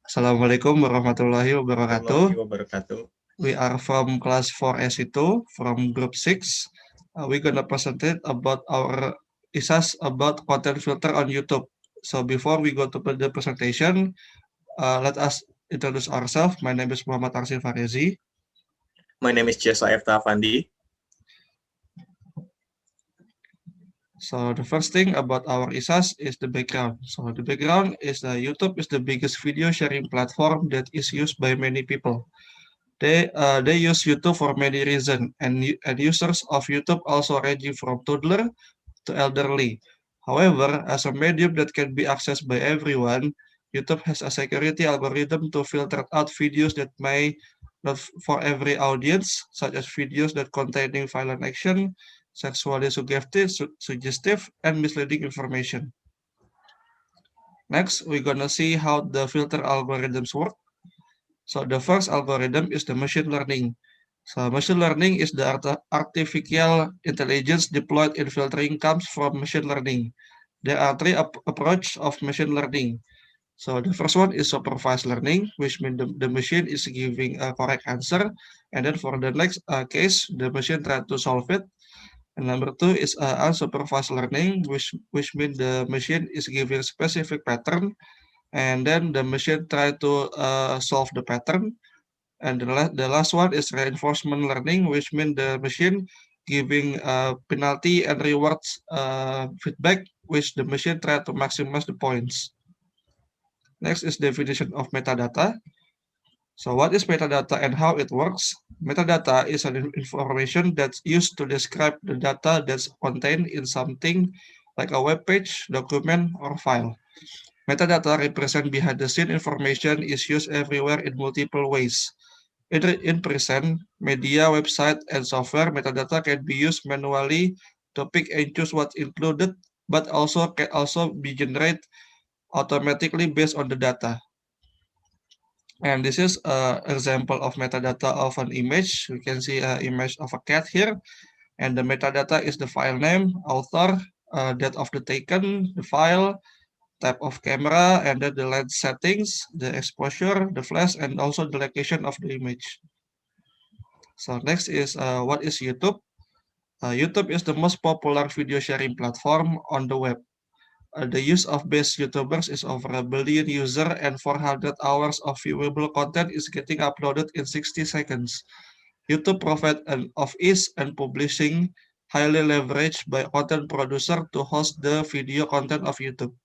Assalamualaikum warahmatullahi wabarakatuh. Warahmatullahi wabarakatuh. We are from class 4SC2 from group 6. We're gonna present it about our ISAS about content filter on YouTube. So before we go to the presentation, let us introduce ourselves. My name is Muhammad Arsin Farezi. My name is Jessa Efta Afandi. So the first thing about our ISAS is the background. So the background is YouTube is the biggest video sharing platform that is used by many people. They use YouTube for many reasons, and users of YouTube also ranging from toddler to elderly. However, as a medium that can be accessed by everyone, YouTube has a security algorithm to filter out videos that may not for every audience, such as videos that containing violent action, sexually suggestive, and misleading information. Next, we're gonna see how the filter algorithms work. So the first algorithm is the machine learning. So machine learning is the artificial intelligence deployed in filtering comes from machine learning. There are three approaches of machine learning. So the first one is supervised learning, which means the machine is giving a correct answer, and then for the next case, the machine try to solve it. And number two is unsupervised learning, which means the machine is giving specific pattern, and then the machine try to solve the pattern. And the last one is reinforcement learning, which means the machine giving penalty and rewards feedback, which the machine try to maximize the points. Next is definition of metadata. So what is metadata and how it works? Metadata is an information that's used to describe the data that's contained in something like a web page, document, or file. Metadata represent behind the scene information is used everywhere in multiple ways. In present media, website, and software, metadata can be used manually to pick and choose what's included, but also can also be generated automatically based on the data. And this is an example of metadata of an image. We can see an image of a cat here, and the metadata is the file name, author, date of the taken, the file, type of camera, and then the lens settings, the exposure, the flash, and also the location of the image. So next is what is YouTube? YouTube is the most popular video sharing platform on the web. The use of base YouTubers is over a billion user and 400 hours of viewable content is getting uploaded in 60 seconds. YouTube profit of ease and publishing highly leveraged by content producer to host the video content of YouTube.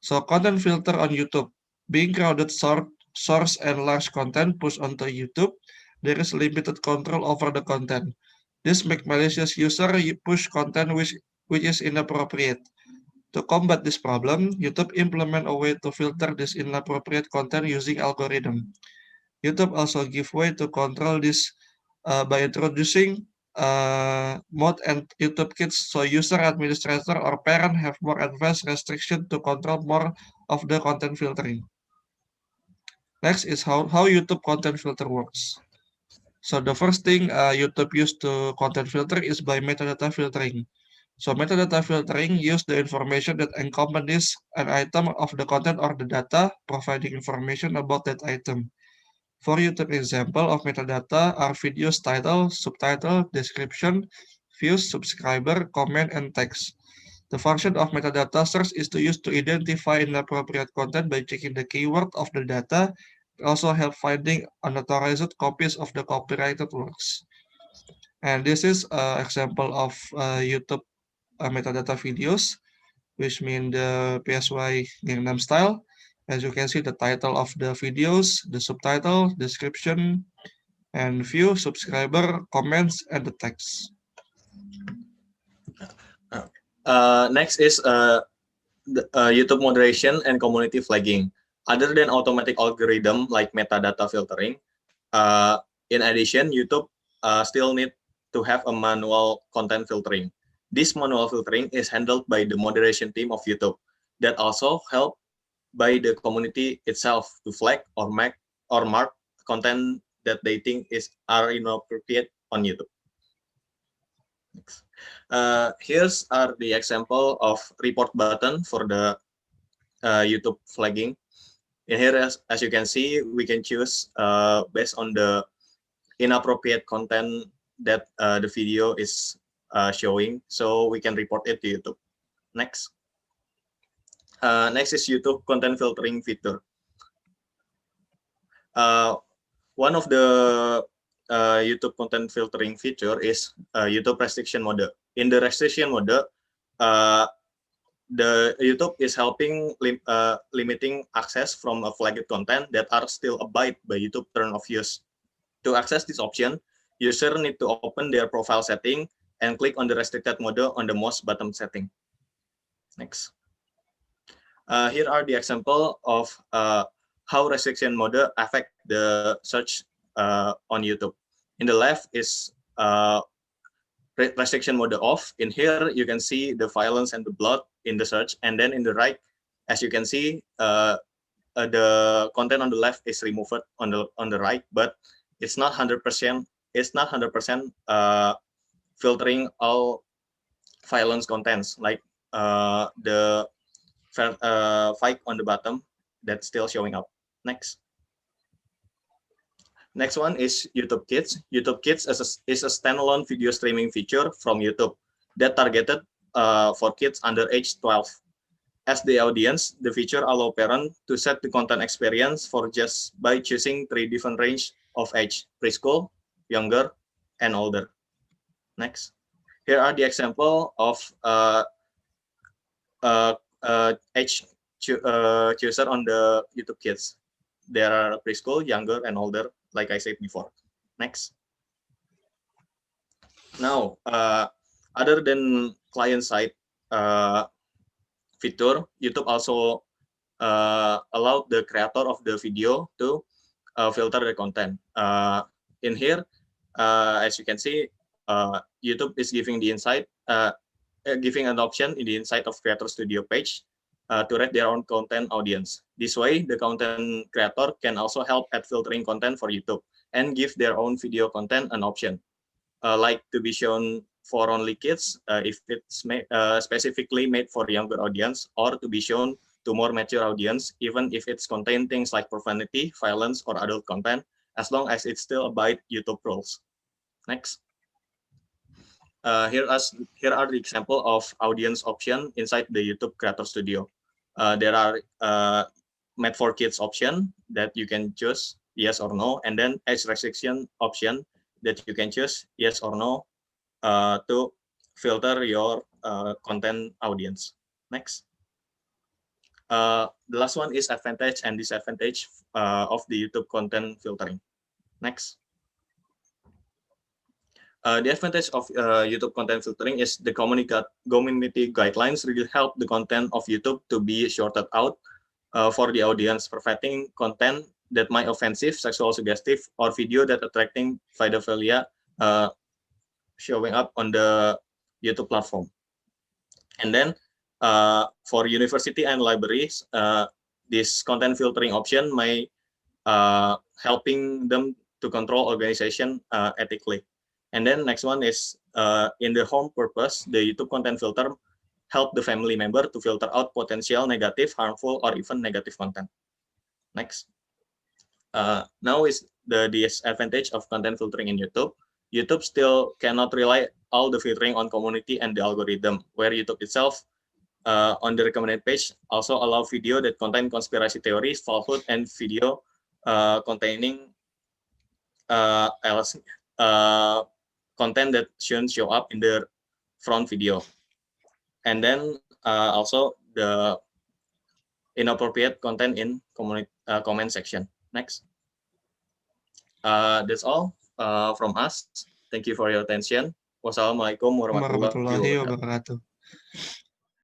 So content filter on YouTube. Being crowded source and large content pushed onto YouTube, there is limited control over the content. This makes malicious user push content which is inappropriate. To combat this problem, YouTube implement a way to filter this inappropriate content using algorithm. YouTube also give way to control this by introducing mode and YouTube Kids, so user, administrator, or parent have more advanced restriction to control more of the content filtering. Next is how YouTube content filter works. So the first thing YouTube use to content filter is by metadata filtering. So metadata filtering use the information that encompasses an item of the content or the data, providing information about that item. For YouTube example of metadata are videos title, subtitle, description, views, subscriber, comment, and text. The function of metadata search is to use to identify inappropriate content by checking the keyword of the data. It also help finding unauthorized copies of the copyrighted works. And this is an example of YouTube metadata videos, which mean the PSY Gangnam Style. As you can see, the title of the videos, the subtitle, description, and view, subscriber, comments, and the text. Next is YouTube moderation and community flagging. Other than automatic algorithm like metadata filtering, in addition, YouTube still need to have a manual content filtering. This manual filtering is handled by the moderation team of YouTube that also help by the community itself to flag or mark content that they think are inappropriate on YouTube. Next. Here's are the example of report button for the YouTube flagging. In here, as you can see, we can choose based on the inappropriate content that the video is showing, so we can report it to YouTube. Next. Next is YouTube content filtering feature. One of the YouTube content filtering feature is YouTube restriction mode. In the restriction mode, the YouTube is helping limiting access from a flagged content that are still abide by YouTube term of use. To access this option, user need to open their profile setting and click on the restricted mode on the most bottom setting. Next. Here are the example of how restriction mode affect the search on YouTube. In the left is restriction mode off. In here, you can see the violence and the blood in the search. And then in the right, as you can see, the content on the left is removed on the right, but it's not 100%. It's not 100% filtering all violence contents, like the fight on the bottom that's still showing up. Next. Next one is YouTube Kids. YouTube Kids is a standalone video streaming feature from YouTube that targeted for kids under age 12. As the audience, the feature allow parents to set the content experience for just by choosing 3 different range of age: preschool, younger, and older. Next. Here are the example of age chooser on the YouTube Kids. There are preschool, younger, and older, like I said before. Next. Now, other than client-side feature, YouTube also allowed the creator of the video to filter the content. In here, as you can see, YouTube is giving the insight, giving an option in the Insight of Creator Studio page to rate their own content audience. This way, the content creator can also help at filtering content for YouTube and give their own video content an option, like to be shown for only kids if it's specifically made for younger audience, or to be shown to more mature audience, even if it's contain things like profanity, violence, or adult content, as long as it still abide YouTube rules. Next. Here are the example of audience option inside the YouTube Creator Studio. There are made for kids option that you can choose yes or no, and then age restriction option that you can choose yes or no to filter your content audience. Next. The last one is advantage and disadvantage of the YouTube content filtering. Next. The advantage of YouTube content filtering is the community guidelines really help the content of YouTube to be sorted out for the audience, preventing content that might offensive, sexual suggestive, or video that attracting pedophilia showing up on the YouTube platform. And then for university and libraries, this content filtering option may helping them to control organization ethically. And then next one is in the home purpose, the YouTube content filter help the family member to filter out potential negative, harmful, or even negative content. Next. Now is the disadvantage of content filtering in YouTube. YouTube still cannot rely all the filtering on community and the algorithm, where YouTube itself on the recommended page also allow video that contain conspiracy theories, falsehood, and video containing content that shouldn't show up in the front video. And then also the inappropriate content in comment section. Next. That's all from us. Thank you for your attention. Wassalamualaikum warahmatullahi wabarakatuh.